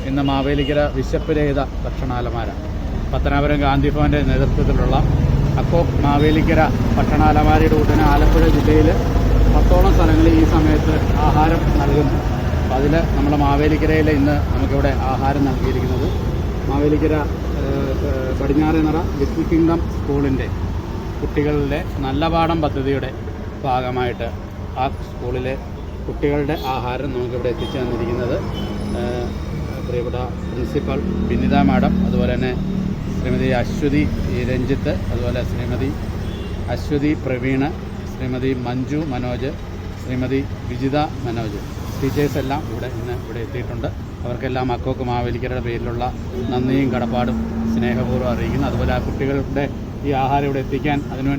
ഇന്ന് മാവേലിക്കര വിശപ്പ് രഹിത ഭക്ഷണാലമാര പത്തനാപുരം ഗാന്ധി ഭവന്റെ നേതൃത്വത്തിലുള്ള അക്കോക്ക് മാവേലിക്കര ഭക്ഷണാലമാരയുടെ കൂട്ടിന് ആലപ്പുഴ ജില്ലയിൽ 10ഓളം സ്ഥലങ്ങളിൽ ഈ സമയത്ത് ആഹാരം നൽകുന്നു. അപ്പോൾ അതിൽ നമ്മുടെ മാവേലിക്കരയിൽ ഇന്ന് നമുക്കിവിടെ ആഹാരം നൽകിയിരിക്കുന്നത് മാവേലിക്കര പടിഞ്ഞാറേനറ ലിറ്റിൽ കിങ്ഡം സ്കൂളിൻ്റെ കുട്ടികളുടെ നല്ല പാഠം പദ്ധതിയുടെ ഭാഗമായിട്ട് ആ സ്കൂളിലെ കുട്ടികളുടെ ആഹാരം നമുക്കിവിടെ എത്തിച്ചു തന്നിരിക്കുന്നത് പ്രിയപ്പെട്ട പ്രിൻസിപ്പൽ ബിനിത മാഡം, അതുപോലെ തന്നെ ശ്രീമതി അശ്വതി രഞ്ജിത്ത്, അതുപോലെ ശ്രീമതി അശ്വതി പ്രവീണ്, ശ്രീമതി മഞ്ജു മനോജ്, ശ്രീമതി വിജിത മനോജ്, ടീച്ചേഴ്സ് എല്ലാം ഇവിടെ എത്തിയിട്ടുണ്ട്. അവർക്കെല്ലാം അക്കോക്ക് മാവേലിക്കരയുടെ പേരിലുള്ള നന്ദിയും കടപ്പാടും സ്നേഹപൂർവ്വം അറിയിക്കുന്നു. അതുപോലെ ആ കുട്ടികളുടെ ഈ ആഹാരം ഇവിടെ എത്തിക്കാൻ അതിനുവേണ്ടി